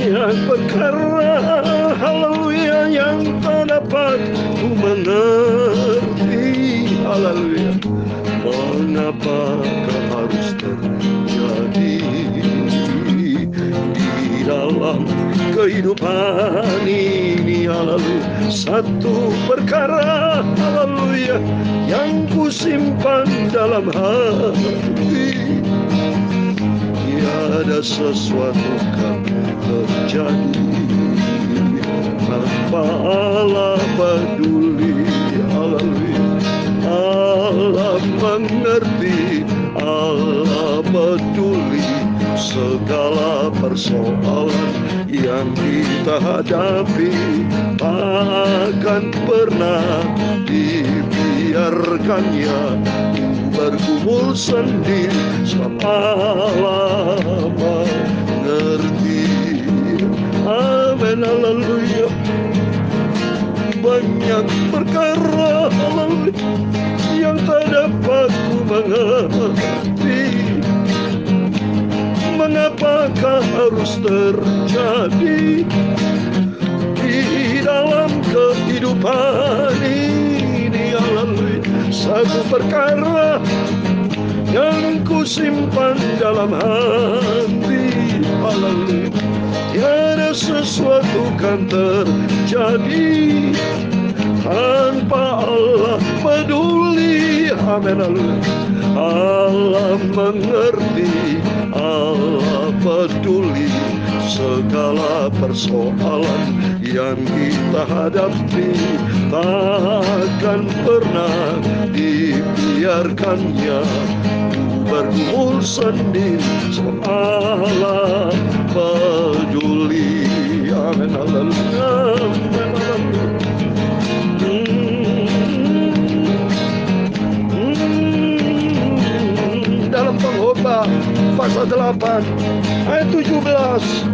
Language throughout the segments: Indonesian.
banyak perkara, haleluya, yang tak dapat ku mengerti, haleluya. Mengapakah harus terjadi di dalam kehidupan ini, haleluya. Satu perkara, haleluya, yang ku simpan dalam hati, tiada sesuatu kan terjadi tanpa Allah peduli, haleluya. Allah mengerti, Allah peduli segala persoalan yang kita hadapi. Takkan pernah dibiarkannya bergumul sendiri, sebab Allah mengerti. Amin, haleluya. Banyak perkara, haleluya, yang tak dapat ku mengerti. Mengapakah harus terjadi di dalam kehidupan ini, haleluya. Satu perkara yang ku simpan dalam hati, haleluya. Tiada sesuatu kan terjadi tanpa Allah peduli, amin, haleluya. Allah mengerti, Allah peduli segala persoalan yang kita hadapi. Takkan pernah dibiarkannya bergumul sendiri, sebab Allah peduli, amin, haleluya. Dalam Pengkhotbah pasal 8 ayat 17,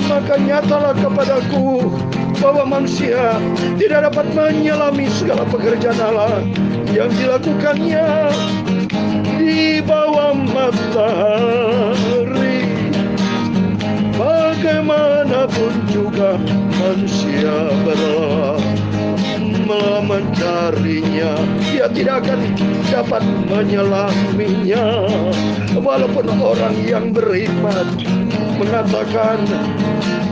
maka nyatalah kepadaku bahwa manusia tidak dapat menyelami segala pekerjaan Allah yang dilakukannya di bawah matahari. Bagaimanapun juga manusia berlelah mencarinya, dia tidak akan dapat menyelaminya. Walaupun orang yang berhikmat mengatakan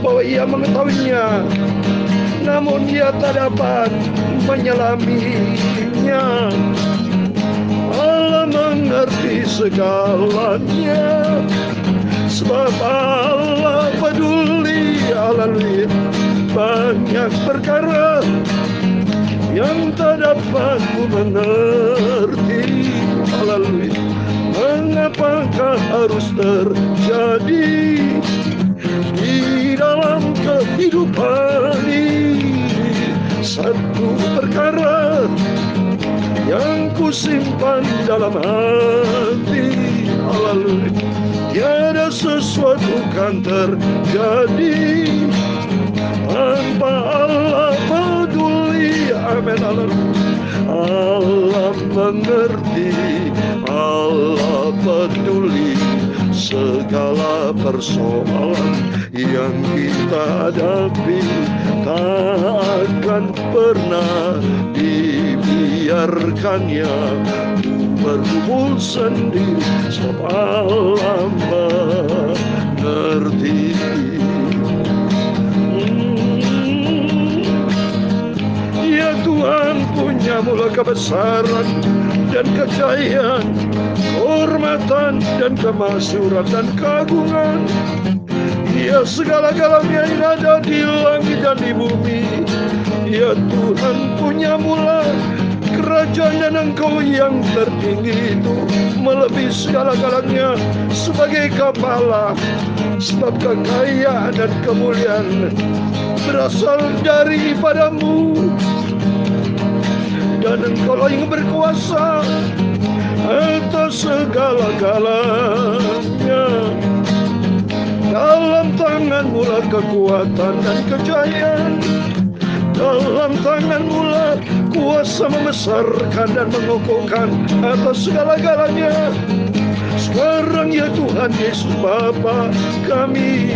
bahwa ia mengetahuinya, namun dia tak dapat menyelaminya. Allah mengerti segalanya, sebab Allah peduli, haleluya. Banyak perkara yang tak dapat ku mengerti, haleluya. Mengapakah harus terjadi di dalam kehidupan ini? Satu perkara yang ku simpan dalam hati, haleluya. Tiada sesuatu kan terjadi tanpa Allah peduli, amin, haleluya. Allah mengerti, Allah peduli segala persoalan yang kita hadapi. Takkan pernah dibiarkannya bergumul sendiri, sebab Allah mengerti. Ya Tuhan, punya mula kebesaran dan kejayaan, kehormatan dan kemasyhuran dan keagungan. Ya segala-galanya yang ada di langit dan di bumi. Ya Tuhan, punya mula kerajaan dan Engkau yang tertinggi itu melebihi segala-galanya sebagai kepala. Sebab kekayaan dan kemuliaan berasal daripada-Mu, dan Engkau yang berkuasa atas segala-galanya. Dalam tangan-Mu lah kekuatan dan kejayaan, dalam tangan-Mu lah kuasa membesarkan dan mengokohkan atas segala-galanya. Sekarang ya Tuhan Yesus Bapa kami,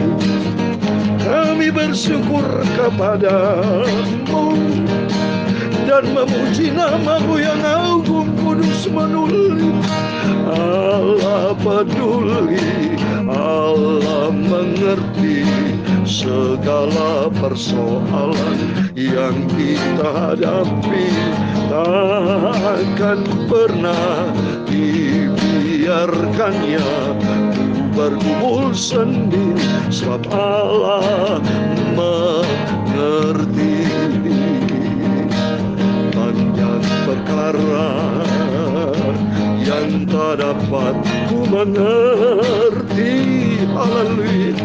Kami bersyukur kepadamu dan memuji nama-Mu yang agung, kudus, menulis. Allah peduli, Allah mengerti segala persoalan yang kita hadapi. Takkan pernah dibiarkannya bergumul sendiri, sebab Allah mengerti banyak perkara yang tak dapat ku mengerti. Haleluya.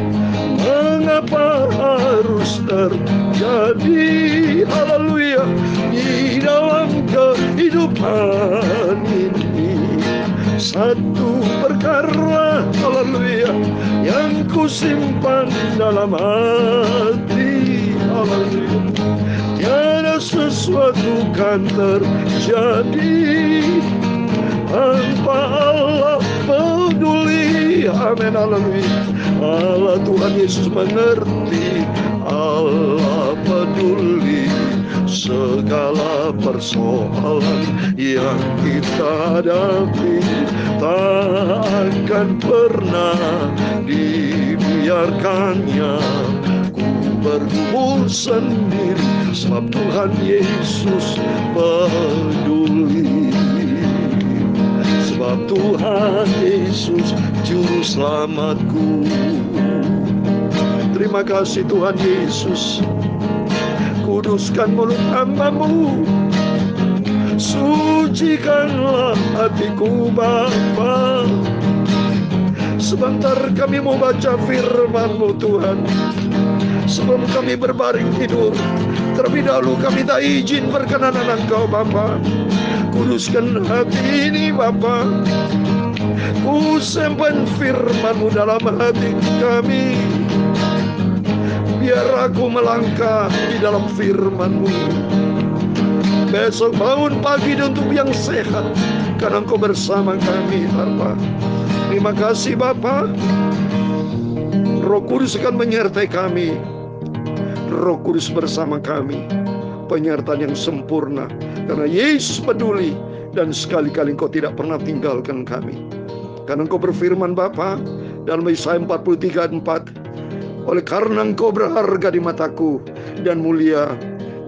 Mengapa harus terjadi, haleluya, di dalam kehidupan ini? Satu perkara, haleluya, yang ku simpan dalam hati, haleluya. Tiada sesuatu kan terjadi tanpa Allah peduli. Amin, haleluya. Allah Tuhan Yesus mengerti, Allah peduli segala persoalan yang kita hadapi. Takkan pernah dibiarkannya ku bergumul sendiri, sebab Tuhan Yesus peduli. Sebab Tuhan Yesus juru selamatku. Terima kasih Tuhan Yesus. Kuduskan mulut hamba-Mu, sucikanlah hatiku Bapa. Sebentar kami mau baca firman-Mu Tuhan. Sebelum kami berbaring tidur, terlebih dahulu kami tak izin perkenanan Engkau Bapa. Kuduskan hati ini Bapa. Ku simpan firman-Mu dalam hati kami. Biar aku melangkah di dalam firman-Mu. Besok bangun pagi untuk yang sehat, karena Engkau bersama kami Bapa. Terima kasih Bapa. Roh Kudus akan menyertai kami. Roh Kudus bersama kami, penyertaan yang sempurna, karena Yesus peduli dan sekali-kali Engkau tidak pernah tinggalkan kami. Karena Engkau berfirman Bapa dalam Yesaya 43:4, oleh karena Engkau berharga di mataku dan mulia,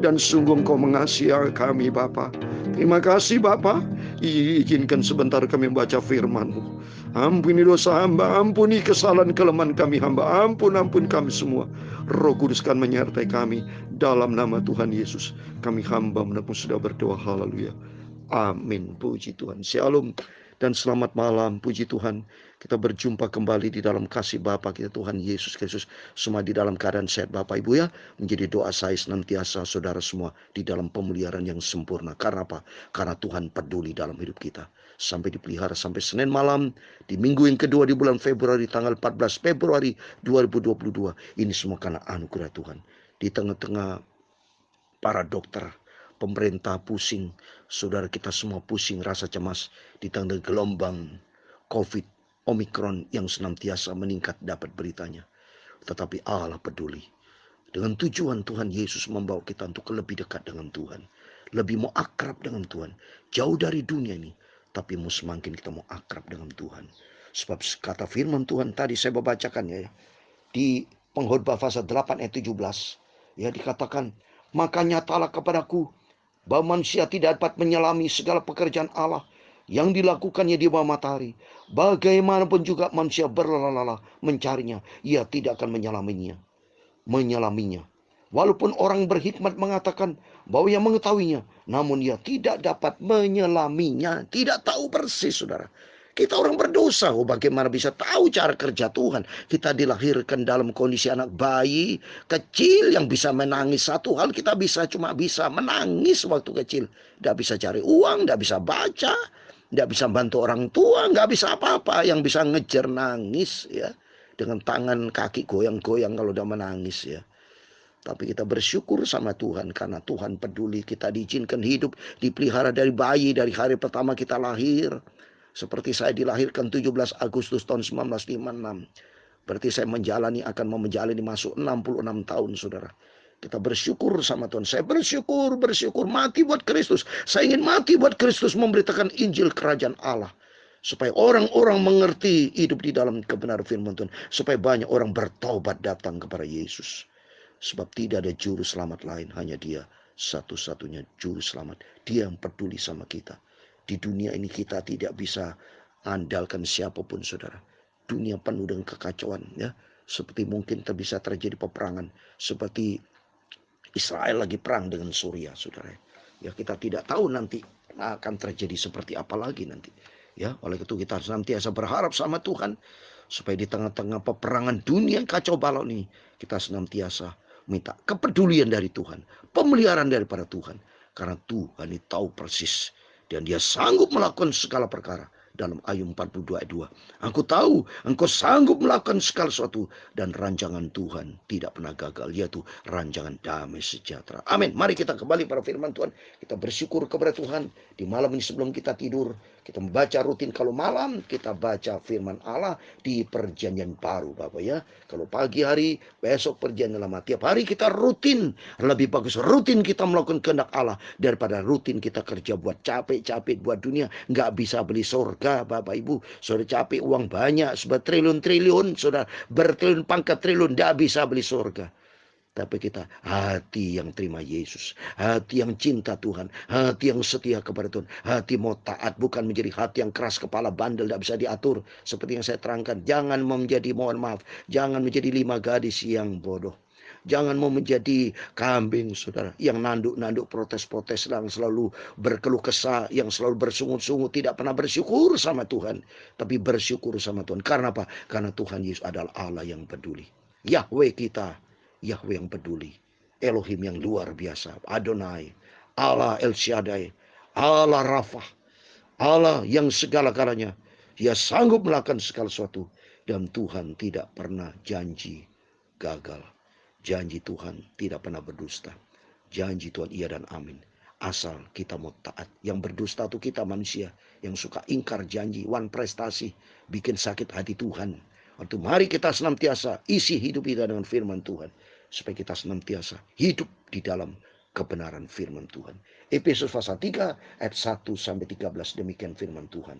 dan sungguh Engkau mengasihi kami Bapa. Terima kasih Bapa. Izinkan sebentar kami membaca firman-Mu. Ampuni dosa hamba, ampuni kesalahan kelemahan kami hamba, ampun kami semua. Roh Kudus kan menyertai kami. Dalam nama Tuhan Yesus kami hamba menepuk sudah berdoa. Haleluya. Amin. Puji Tuhan. Shalom dan selamat malam. Puji Tuhan. Kita berjumpa kembali di dalam kasih Bapa kita Tuhan Yesus Kristus. Semua di dalam keadaan sehat Bapak Ibu ya. Menjadi doa saya senantiasa saudara semua di dalam pemeliharaan yang sempurna. Karena apa? Karena Tuhan peduli dalam hidup kita. Sampai dipelihara sampai Senin malam di minggu yang kedua di bulan Februari, tanggal 14 Februari 2022. Ini semua karena anugerah Tuhan. Di tengah-tengah para dokter, pemerintah pusing, saudara kita semua pusing, rasa cemas di tengah gelombang COVID Omikron yang senantiasa meningkat dapat beritanya. Tetapi Allah peduli. Dengan tujuan Tuhan Yesus membawa kita untuk lebih dekat dengan Tuhan. Lebih mau akrab dengan Tuhan. Jauh dari dunia ini. Tapi mau semakin kita mau akrab dengan Tuhan. Sebab kata firman Tuhan tadi saya bacakan ya. Di Pengkhotbah pasal 8 ayat 17. Ya dikatakan. Maka nyatalah kepadaku bahwa manusia tidak dapat menyelami segala pekerjaan Allah yang dilakukannya di bawah matahari. Bagaimanapun juga manusia berlelah-lelah mencarinya, ia tidak akan menyelaminya. Walaupun orang berhikmat mengatakan bahwa ia mengetahuinya, namun ia tidak dapat menyelaminya. Tidak tahu persis saudara. Kita orang berdosa, bagaimana bisa tahu cara kerja Tuhan? Kita dilahirkan dalam kondisi anak bayi kecil yang bisa menangis. Satu hal kita cuma bisa menangis waktu kecil. Tidak bisa cari uang, tidak bisa baca, tidak bisa bantu orang tua, nggak bisa apa-apa. Yang bisa ngejar nangis ya, dengan tangan kaki goyang-goyang kalau udah menangis ya. Tapi kita bersyukur sama Tuhan karena Tuhan peduli. Kita diizinkan hidup, dipelihara dari bayi, dari hari pertama kita lahir. Seperti saya dilahirkan 17 Agustus tahun 1956. Berarti saya akan menjalani masuk 66 tahun, saudara. Kita bersyukur sama Tuhan. Saya bersyukur mati buat Kristus. Saya ingin mati buat Kristus, memberitakan Injil kerajaan Allah. Supaya orang-orang mengerti, hidup di dalam kebenaran firman Tuhan. Supaya banyak orang bertobat datang kepada Yesus. Sebab tidak ada juru selamat lain, hanya Dia satu-satunya juru selamat. Dia yang peduli sama kita. Di dunia ini kita tidak bisa andalkan siapapun, saudara. Dunia penuh dengan kekacauan, ya. Seperti mungkin bisa terjadi peperangan. Seperti Israel lagi perang dengan Suriah, saudara. Ya, kita tidak tahu nanti akan terjadi seperti apa lagi nanti. Ya, oleh itu kita senantiasa berharap sama Tuhan supaya di tengah-tengah peperangan dunia yang kacau balau ini, kita senantiasa minta kepedulian dari Tuhan, pemeliharaan daripada Tuhan, karena Tuhan ini tahu persis dan Dia sanggup melakukan segala perkara. Dalam Ayub 42 ayat 2. Aku tahu engkau sanggup melakukan segala sesuatu. Dan rancangan Tuhan tidak pernah gagal. Yaitu rancangan damai sejahtera. Amin. Mari kita kembali pada firman Tuhan. Kita bersyukur kepada Tuhan. Di malam ini sebelum kita tidur, kita membaca rutin. Kalau malam kita baca firman Allah di perjanjian baru, Bapak ya. Kalau pagi hari, besok perjanjian lama. Tiap hari kita rutin. Lebih bagus rutin kita melakukan kehendak Allah daripada rutin kita kerja buat capek-capek buat dunia. Nggak bisa beli surga, Bapak Ibu. Sudah capek uang banyak, bertriliun-triliun, sudah bertriliun pangkat triliun, nggak bisa beli surga. Tapi kita hati yang terima Yesus, hati yang cinta Tuhan, hati yang setia kepada Tuhan, hati mau taat, bukan menjadi hati yang keras kepala, bandel, tidak bisa diatur. Seperti yang saya terangkan, jangan menjadi, mohon maaf, jangan menjadi 5 gadis yang bodoh. Jangan mau menjadi kambing, saudara, yang nanduk-nanduk, protes-protes, yang selalu berkeluh kesah, yang selalu bersungut-sungut, tidak pernah bersyukur sama Tuhan. Tapi bersyukur sama Tuhan. Karena apa? Karena Tuhan Yesus adalah Allah yang peduli. Yahweh kita, Yahweh yang peduli. Elohim yang luar biasa. Adonai, Allah El Shaddai, Allah Rafa, Allah yang segala-galanya. Dia sanggup melakukan segala sesuatu. Dan Tuhan tidak pernah janji gagal. Janji Tuhan tidak pernah berdusta. Janji Tuhan iya dan amin. Asal kita mau taat. Yang berdusta itu kita manusia. Yang suka ingkar janji, wan prestasi, bikin sakit hati Tuhan. Waktu mari kita senantiasa isi hidup kita dengan firman Tuhan. Supaya kita senantiasa hidup di dalam kebenaran firman Tuhan. Efesus pasal 3 ayat 1-13 demikian firman Tuhan.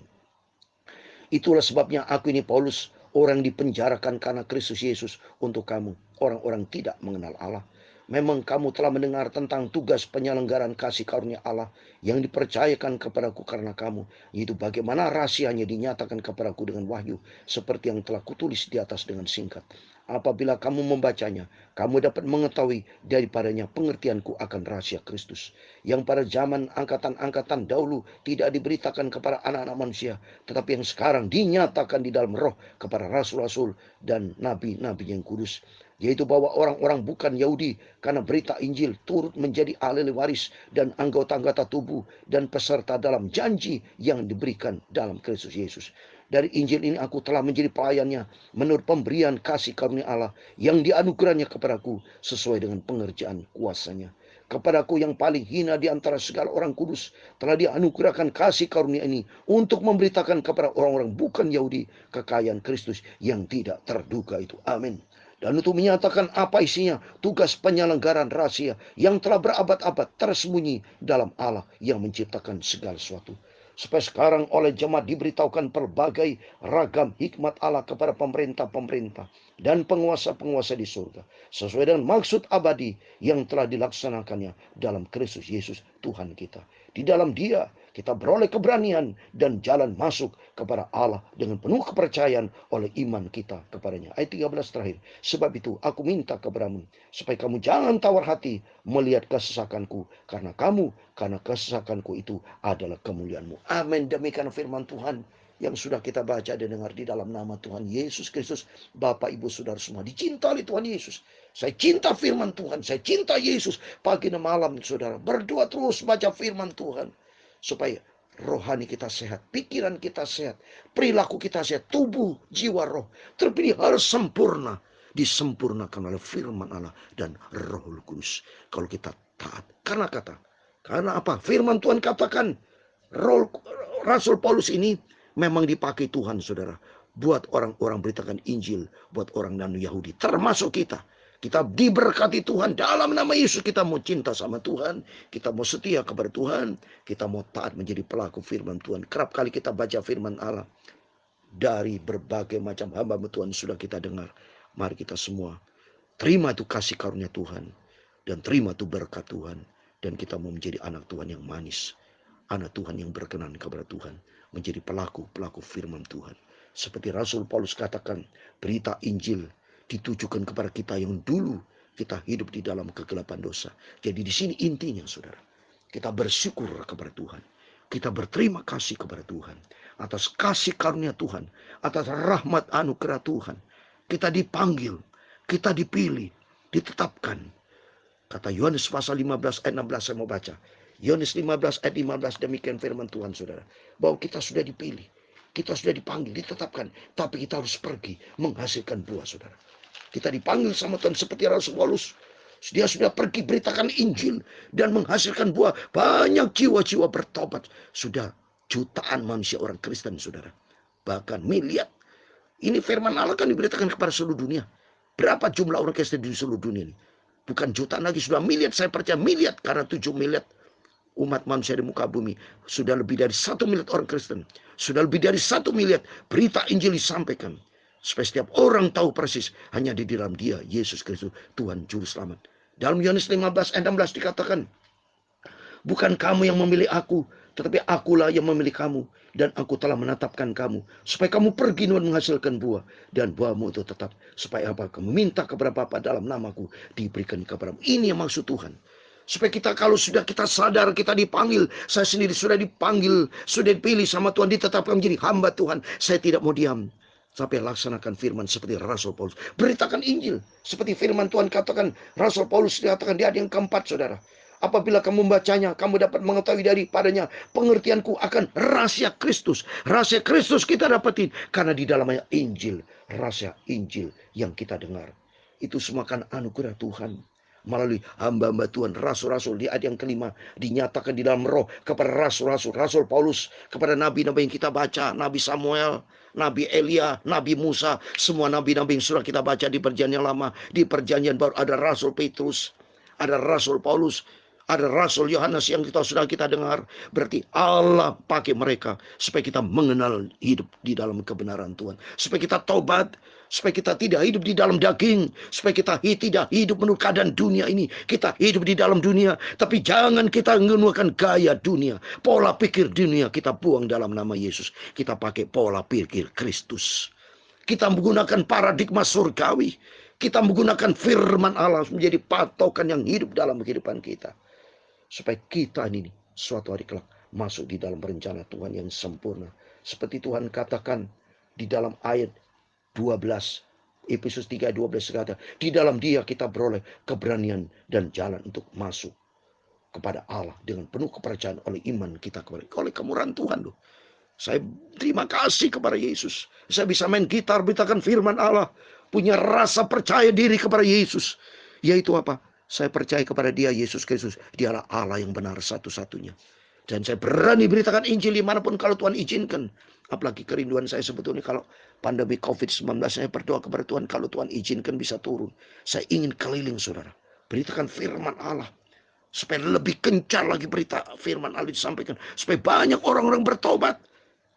Itulah sebabnya aku ini Paulus, orang dipenjarakan karena Kristus Yesus untuk kamu, orang-orang tidak mengenal Allah. Memang kamu telah mendengar tentang tugas penyelenggaraan kasih karunia Allah yang dipercayakan kepadaku karena kamu, yaitu bagaimana rahasianya dinyatakan kepadaku dengan wahyu, seperti yang telah kutulis di atas dengan singkat. Apabila kamu membacanya, kamu dapat mengetahui daripadanya pengertianku akan rahasia Kristus, yang pada zaman angkatan-angkatan dahulu tidak diberitakan kepada anak-anak manusia, tetapi yang sekarang dinyatakan di dalam roh kepada rasul-rasul dan nabi-nabi yang kudus, yaitu bahwa orang-orang bukan Yahudi karena berita Injil turut menjadi ahli waris dan anggota-anggota tubuh dan peserta dalam janji yang diberikan dalam Kristus Yesus. Dari Injil ini aku telah menjadi pelayannya menurut pemberian kasih karunia Allah yang dianugerahnya kepadaku sesuai dengan pengerjaan kuasanya. Kepadaku yang paling hina di antara segala orang kudus telah dianugerahkan kasih karunia ini untuk memberitakan kepada orang-orang bukan Yahudi kekayaan Kristus yang tidak terduga itu. Amin. Dan untuk menyatakan apa isinya, tugas penyelenggaraan rahasia yang telah berabad-abad tersembunyi dalam Allah yang menciptakan segala sesuatu. Supaya sekarang oleh jemaat diberitahukan pelbagai ragam hikmat Allah kepada pemerintah-pemerintah dan penguasa-penguasa di surga, sesuai dengan maksud abadi yang telah dilaksanakannya dalam Kristus Yesus Tuhan kita. Di dalam Dia kita beroleh keberanian dan jalan masuk kepada Allah dengan penuh kepercayaan oleh iman kita kepadanya. Ayat 13 terakhir. Sebab itu aku minta kepadamu supaya kamu jangan tawar hati melihat kesesakanku, karena kesesakanku itu adalah kemuliaanmu. Amin. Demikian firman Tuhan yang sudah kita baca dan dengar di dalam nama Tuhan Yesus Kristus. Bapak, Ibu, Saudara semua dicintai Tuhan Yesus. Saya cinta firman Tuhan, saya cinta Yesus. Pagi dan malam saudara berdoa terus baca firman Tuhan, supaya rohani kita sehat, pikiran kita sehat, perilaku kita sehat, tubuh, jiwa, roh terpilih harus sempurna, disempurnakan oleh firman Allah dan Roh Kudus. Kalau kita taat, karena apa? Firman Tuhan katakan, Rasul Paulus ini memang dipakai Tuhan, saudara, buat orang-orang beritakan Injil, buat orang non-Yahudi, termasuk kita. Kita diberkati Tuhan dalam nama Yesus. Kita mau cinta sama Tuhan, kita mau setia kepada Tuhan, kita mau taat menjadi pelaku firman Tuhan. Kerap kali kita baca firman Allah dari berbagai macam hamba Tuhan sudah kita dengar. Mari kita semua terima itu kasih karunia Tuhan dan terima itu berkat Tuhan, dan kita mau menjadi anak Tuhan yang manis, anak Tuhan yang berkenan kepada Tuhan, menjadi pelaku firman Tuhan. Seperti Rasul Paulus katakan, berita Injil ditujukan kepada kita yang dulu kita hidup di dalam kegelapan dosa. Jadi di sini intinya, saudara, kita bersyukur kepada Tuhan. Kita berterima kasih kepada Tuhan atas kasih karunia Tuhan, atas rahmat anugerah Tuhan. Kita dipanggil, kita dipilih, ditetapkan. Kata Yohanes pasal 15 ayat 16, saya mau baca. Yohanes 15 ayat 15, demikian firman Tuhan, saudara. Bahwa kita sudah dipilih, kita sudah dipanggil, ditetapkan. Tapi kita harus pergi menghasilkan buah, saudara. Kita dipanggil sama Tuhan seperti Rasul Paulus. Dia sudah pergi beritakan Injil dan menghasilkan buah. Banyak jiwa-jiwa bertobat. Sudah jutaan manusia orang Kristen, saudara. Bahkan miliar. Ini firman Allah kan diberitakan kepada seluruh dunia. Berapa jumlah orang Kristen di seluruh dunia ini? Bukan jutaan lagi, sudah miliar. Saya percaya miliar, karena 7 miliar umat manusia di muka bumi. Sudah lebih dari 1 miliar orang Kristen. Sudah lebih dari 1 miliar berita Injil disampaikan. Supaya setiap orang tahu persis hanya di dalam Dia, Yesus Kristus, Tuhan Juru Selamat. Dalam Yohanes 15 ayat 16 dikatakan, bukan kamu yang memilih aku, tetapi akulah yang memilih kamu, dan aku telah menetapkan kamu, supaya kamu pergi dan menghasilkan buah, dan buahmu itu tetap. Supaya apa? Kamu minta kepada Bapa dalam namaku, diberikan kepadamu. Ini yang maksud Tuhan. Supaya kita, kalau sudah kita sadar kita dipanggil, saya sendiri sudah dipanggil, sudah dipilih sama Tuhan, ditetapkan menjadi hamba Tuhan. Saya tidak mau diam. Sampai laksanakan firman seperti Rasul Paulus. Beritakan Injil. Seperti firman Tuhan katakan, Rasul Paulus dikatakan dia ada yang keempat, saudara. Apabila kamu membacanya, kamu dapat mengetahui daripadanya pengertianku akan rahasia Kristus. Rahasia Kristus kita dapatin karena di dalamnya Injil. Rahasia Injil yang kita dengar. Itu semua kan anugerah Tuhan. Melalui hamba-hamba Tuhan, rasul-rasul. Di ayat yang kelima dinyatakan di dalam roh kepada rasul-rasul. Rasul Paulus kepada nabi-nabi yang kita baca. Nabi Samuel, Nabi Elia, Nabi Musa. Semua nabi-nabi yang sudah kita baca di perjanjian lama. Di perjanjian baru ada Rasul Petrus, ada Rasul Paulus, ada Rasul Yohanes yang sudah kita dengar. Berarti Allah pakai mereka supaya kita mengenal hidup di dalam kebenaran Tuhan. Supaya kita tobat. Supaya kita tidak hidup di dalam daging. Supaya kita tidak hidup menurut keadaan dunia ini. Kita hidup di dalam dunia. Tapi jangan kita menggunakan gaya dunia. Pola pikir dunia kita buang dalam nama Yesus. Kita pakai pola pikir Kristus. Kita menggunakan paradigma surgawi. Kita menggunakan firman Allah menjadi patokan yang hidup dalam kehidupan kita. Supaya kita ini suatu hari kelak masuk di dalam rencana Tuhan yang sempurna. Seperti Tuhan katakan di dalam ayat 12, Efesus 3:12 kata, di dalam Dia kita beroleh keberanian dan jalan untuk masuk kepada Allah dengan penuh kepercayaan oleh iman kita kepada oleh kemurahan Tuhan loh. Saya terima kasih kepada Yesus. Saya bisa main gitar, beritakan firman Allah, punya rasa percaya diri kepada Yesus. Yaitu apa? Saya percaya kepada Dia, Yesus Kristus. Dialah Allah yang benar satu-satunya. Dan saya berani beritakan Injil dimanapun kalau Tuhan izinkan. Apalagi kerinduan saya sebetulnya kalau pandemi COVID-19, saya berdoa kepada Tuhan kalau Tuhan izinkan bisa turun. Saya ingin keliling, saudara. Beritakan firman Allah. Supaya lebih kencar lagi berita firman Allah disampaikan. Supaya banyak orang-orang bertobat.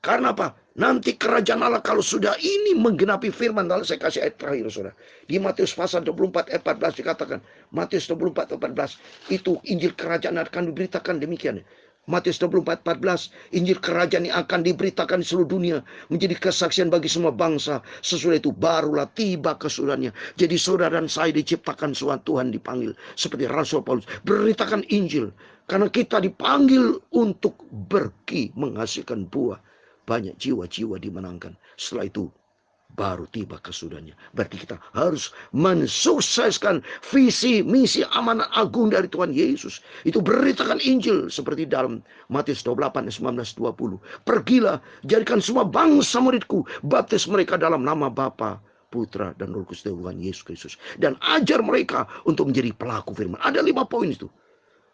Karena apa? Nanti kerajaan Allah kalau sudah ini menggenapi firman Allah. Saya kasih ayat terakhir, saudara. Di Matius pasal 24 ayat 14 dikatakan. Matius 24 ayat 14. Itu Injil kerajaan akan diberitakan demikian. Matius 24:14, Injil kerajaan yang akan diberitakan di seluruh dunia menjadi kesaksian bagi semua bangsa. Sesudah itu barulah tiba kesudahannya. Jadi saudara dan saya diciptakan suatu Tuhan dipanggil seperti Rasul Paulus, beritakan Injil karena kita dipanggil untuk pergi menghasilkan buah. Banyak jiwa-jiwa dimenangkan. Setelah itu baru tiba kesudahannya. Berarti kita harus mensukseskan visi, misi, amanat agung dari Tuhan Yesus. Itu beritakan Injil seperti dalam Matius 28, 19-20. Pergilah, jadikan semua bangsa muridku, baptis mereka dalam nama Bapa, Putra, dan Roh Kudus Tuhan Yesus Kristus. Dan ajar mereka untuk menjadi pelaku firman. Ada 5 poin itu.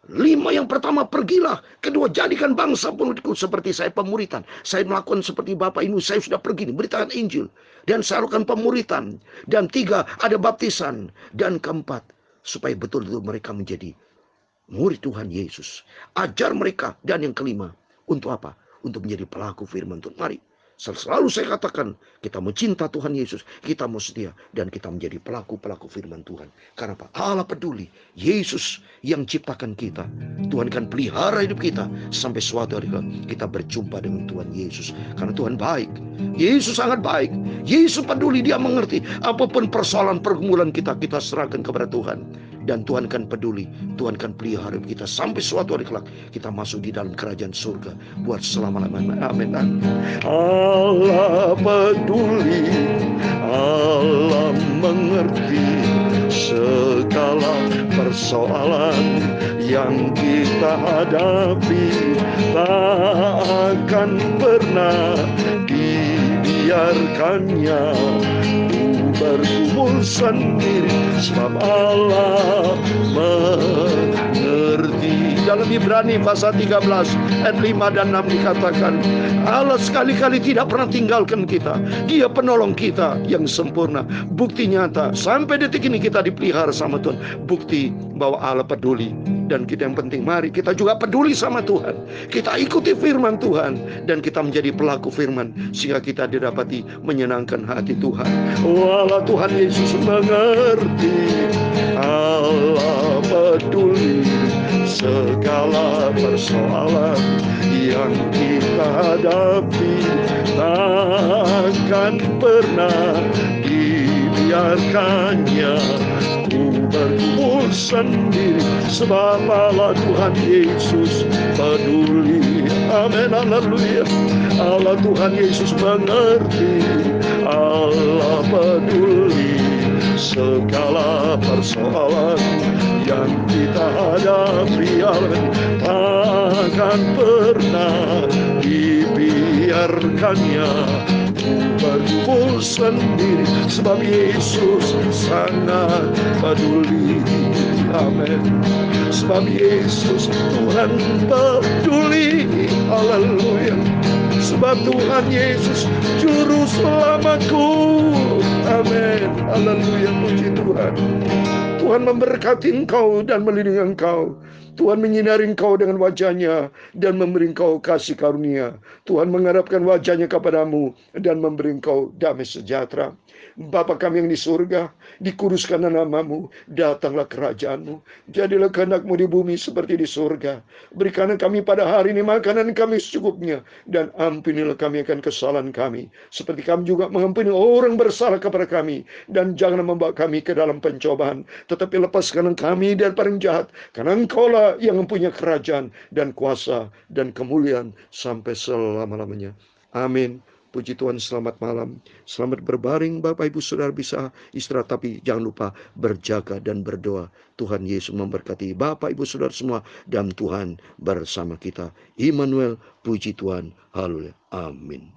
5 yang pertama, pergilah. Kedua, jadikan bangsa pengikutku seperti saya, pemuritan. Saya melakukan seperti Bapak Ibu, saya sudah pergi, beritakan Injil. Dan saya lakukan pemuritan. Dan 3, ada baptisan. Dan keempat, supaya betul-betul mereka menjadi murid Tuhan Yesus. Ajar mereka. Dan yang kelima, untuk apa? Untuk menjadi pelaku firman Tuhan. Mari, selalu saya katakan, kita mau cinta Tuhan Yesus, kita mau setia, dan kita menjadi pelaku-pelaku firman Tuhan. Karena apa? Allah peduli. Yesus yang ciptakan kita. Tuhan kan pelihara hidup kita sampai suatu hari kita berjumpa dengan Tuhan Yesus. Karena Tuhan baik. Yesus sangat baik. Yesus peduli, dia mengerti. Apapun persoalan pergumulan kita, kita serahkan kepada Tuhan. Dan Tuhan kan peduli, Tuhan kan pelihara kita sampai suatu hari kelak kita masuk di dalam kerajaan surga buat selama-lamanya. Amin. Allah peduli, Allah mengerti segala persoalan yang kita hadapi. Tak akan pernah dibiarkannya bergumul sendiri, sebab Allah mengerti. Dalam Ibrani pasal 13 ayat 5 dan 6 dikatakan, Allah sekali-kali tidak pernah tinggalkan kita. Dia penolong kita yang sempurna. Bukti nyata sampai detik ini kita dipelihara sama Tuhan. Bukti bahwa Allah peduli. Dan kita yang penting, mari kita juga peduli sama Tuhan. Kita ikuti firman Tuhan dan kita menjadi pelaku firman sehingga kita didapati menyenangkan hati Tuhan. Walau Tuhan Yesus mengerti, Allah peduli segala persoalan yang kita hadapi. Takkan pernah dibiarkannya bergumul sendiri, sebab Allah Tuhan Yesus peduli. Amin, haleluya. Allah Tuhan Yesus mengerti, Allah peduli segala persoalan yang kita hadapi. Takkan pernah dibiarkannya bergumul sendiri, sebab Yesus sangat peduli. Amin. Sebab Yesus Tuhan peduli. Haleluya. Sebab Tuhan Yesus juru selamatku. Amin. Haleluya. Puji Tuhan. Tuhan memberkati engkau dan melindungi engkau. Tuhan menyinari engkau dengan wajahnya dan memberi engkau kasih karunia. Tuhan mengharapkan wajahnya kepadamu dan memberi engkau damai sejahtera. Bapa kami yang di surga, dikuduskanlah namamu, datanglah kerajaanmu, jadilah kehendakmu di bumi seperti di surga. Berikanlah kami pada hari ini makanan kami secukupnya, dan ampunilah kami akan kesalahan kami, seperti kami juga mengampuni orang bersalah kepada kami. Dan janganlah membawa kami ke dalam pencobaan, tetapi lepaskanlah kami dari orang jahat, karena engkaulah yang mempunyai kerajaan dan kuasa dan kemuliaan sampai selama-lamanya. Amin. Puji Tuhan, selamat malam. Selamat berbaring, Bapak Ibu Saudara bisa istirahat, tapi jangan lupa berjaga dan berdoa. Tuhan Yesus memberkati Bapak Ibu Saudara semua, dan Tuhan bersama kita. Immanuel, puji Tuhan. Haleluya. Amin.